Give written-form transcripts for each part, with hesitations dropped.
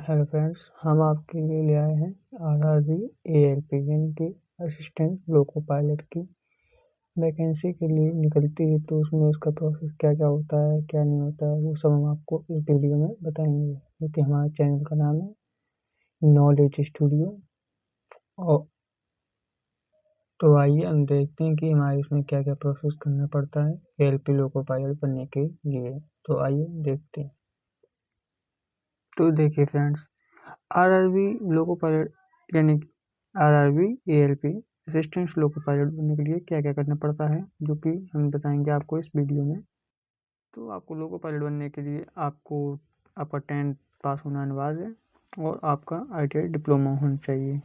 Hello friends, हम आपके लिए ले आए हैं आरआरबी एएलपी यानी कि असिस्टेंट लोको पायलट की वैकेंसी के लिए निकलती है। तो उसमें उसका प्रोसेस क्या क्या होता है, क्या नहीं होता है, वो सब हम आपको इस वीडियो में बताएंगे, क्योंकि हमारे चैनल का नाम है नॉलेज स्टूडियो। और तो आइए हम देखते हैं कि हमारे इसमें क्या क्या प्रोसेस करना पड़ता है एएलपी लोको पायलट बनने के लिए। तो आइए देखते हैं। तो देखिए फ्रेंड्स, आरआरबी लोको पायलट यानी RRB ALP assistant loco pilot बनने के लिए क्या क्या करना पड़ता है, जो कि हम बताएंगे आपको इस वीडियो में। तो आपको लोको पायलट बनने के लिए आपका 10th पास होना अनिवार्य है और आपका आईटीआई डिप्लोमा होना चाहिए।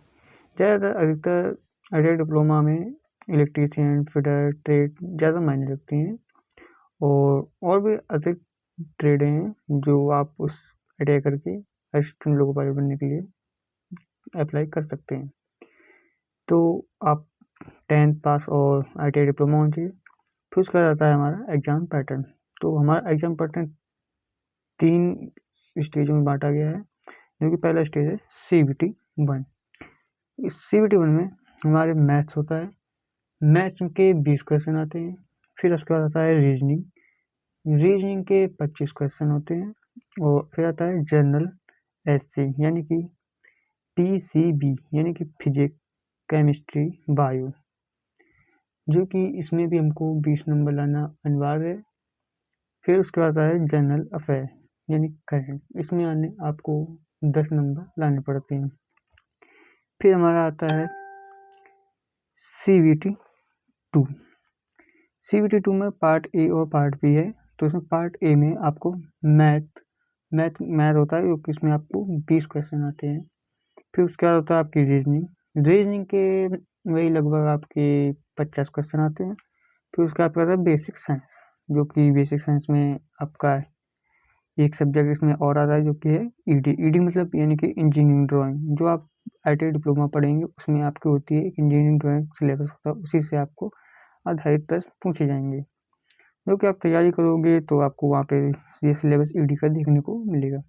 अधिकतर आईटीआई डिप्लोमा में इलेक्ट्रीशियन, फिटर, ट्रेड ज़्यादा मायने रखती हैं और भी अधिक ट्रेडें हैं जो आप उस आईटीआई करके असिस्टेंट लोको पायलट बनने के लिए अप्लाई कर सकते हैं। तो आप 10th पास और आईटीआई डिप्लोमा होना चाहिए। फिर उसका जाता है हमारा एग्ज़ाम पैटर्न। तो हमारा एग्ज़ाम पैटर्न 3 स्टेजों में बांटा गया है, जो कि पहला स्टेज है CBT 1। इस CBT 1 में हमारे मैथ्स होता है। मैथ्स के 20 क्वेश्चन आते हैं। फिर उसके बाद आता है रीजनिंग के 25 क्वेश्चन होते हैं। और फिर आता है जनरल SC यानी कि PCB यानी कि फिजिक्स, केमिस्ट्री, बायो, जो कि इसमें भी हमको 20 नंबर लाना अनिवार्य है। फिर उसके बाद आता है जनरल अफेयर यानी करंट, इसमें आने आपको 10 नंबर लाने पड़ते हैं। फिर हमारा आता है CBT 2। CBT 2 में पार्ट ए और पार्ट बी है। तो इसमें पार्ट ए में आपको मैथ होता है, क्योंकि इसमें आपको 20 क्वेश्चन आते हैं। फिर उसके बाद होता है आपकी रीजनिंग के वही लगभग आपके 50 क्वेश्चन आते हैं। फिर उसके बाद आता है बेसिक साइंस, जो कि बेसिक साइंस में आपका एक सब्जेक्ट इसमें और आता है, जो कि है ईडी मतलब यानी कि इंजीनियरिंग ड्राइंग। जो आप आईटीआई डिप्लोमा पढ़ेंगे उसमें आपकी होती है एक इंजीनियरिंग ड्राइंग सिलेबस होता है, उसी से आपको आधारित प्रश्न पूछे जाएंगे। जो कि आप तैयारी करोगे तो आपको वहाँ पे ये सिलेबस ईडी का देखने को मिलेगा।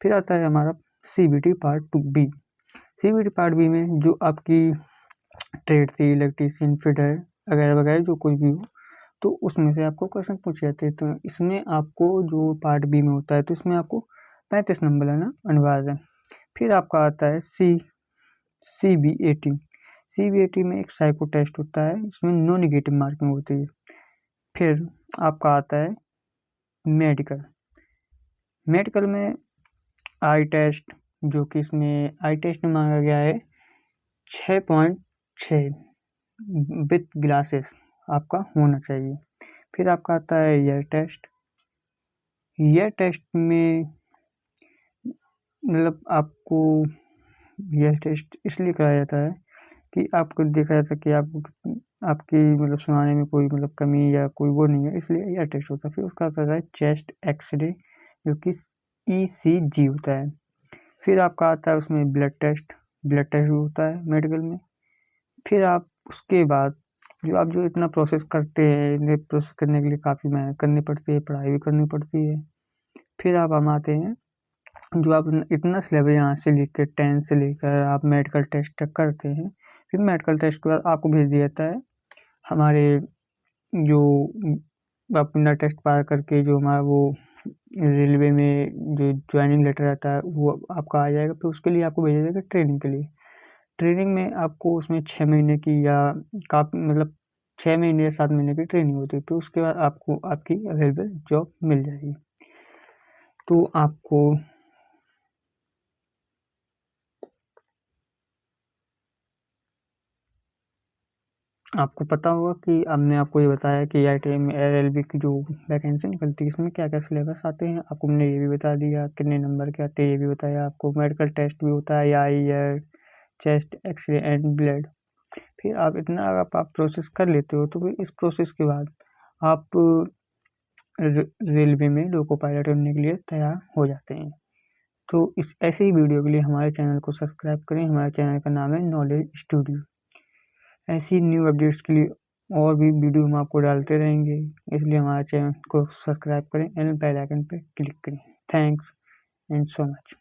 फिर आता है हमारा CBT part 2B। CBT part B में जो आपकी ट्रेड थी, इलेक्ट्रीशियन, फिटर वगैरह वगैरह जो कुछ भी हो, तो उसमें से आपको क्वेश्चन पूछे जाते हैं। तो इसमें आपको जो पार्ट बी में होता है, तो इसमें आपको 35 नंबर लाना अनिवार्य है। फिर आपका आता है CBAT में एक साइको टेस्ट होता है, इसमें नो निगेटिव मार्किंग होती है। फिर आपका आता है मेडिकल में आई टेस्ट, जो कि इसमें आई टेस्ट में मांगा गया है 6.6 विथ ग्लासेस आपका होना चाहिए। फिर आपका आता है ईयर टेस्ट में मतलब आपको यह टेस्ट इसलिए कराया जाता है कि आपको देखा जाता है कि आपकी मतलब सुनाने में कोई मतलब कमी या कोई वो नहीं है, इसलिए यह टेस्ट होता है। फिर उसका आता है चेस्ट एक्सरे, जो कि ECG होता है। फिर आपका आता है उसमें ब्लड टेस्ट भी होता है मेडिकल में। फिर आप उसके बाद जो इतना प्रोसेस करते हैं, इतने प्रोसेस करने के लिए काफ़ी मेहनत करनी पड़ती है, पढ़ाई भी करनी पड़ती है। फिर हम आते हैं जो आप इतना सिलेबस यहाँ से लेकर 10 से लेकर आप मेडिकल टेस्ट तक करते हैं। फिर मेडिकल टेस्ट के बाद आपको भेज दिया जाता है हमारे जो अपना टेस्ट पार करके जो हमारा वो रेलवे में जो ज्वाइनिंग लेटर आता है वो आपका आ जाएगा। फिर उसके लिए आपको भेजा जाएगा ट्रेनिंग के लिए। ट्रेनिंग में आपको उसमें 6 महीने की या काफ़ी मतलब 6 महीने या 7 महीने की ट्रेनिंग होती है। फिर उसके बाद आपको आपकी अवेलेबल जॉब मिल जाएगी। तो आपको पता होगा कि हमने आपको ये बताया कि आईटीआई में LLB की जो वैकेंसी निकलती है इसमें क्या क्या सिलेबस आते हैं। आपको हमने ये भी बता दिया कितने नंबर के आते हैं, ये भी बताया आपको। मेडिकल टेस्ट भी होता है या ear, chest X ray and blood. फिर आप इतना आप प्रोसेस कर लेते हो तो फिर इस प्रोसेस के बाद आप रेलवे में लोको पायलट बनने के लिए तैयार हो जाते हैं। तो इस ऐसे ही वीडियो के लिए हमारे चैनल को सब्सक्राइब करें। हमारे चैनल का नाम है नॉलेज स्टूडियो। ऐसी न्यू अपडेट्स के लिए और भी वीडियो हम आपको डालते रहेंगे, इसलिए हमारे चैनल को सब्सक्राइब करें एंड बेल आइकन पर क्लिक करें। Thanks and so much.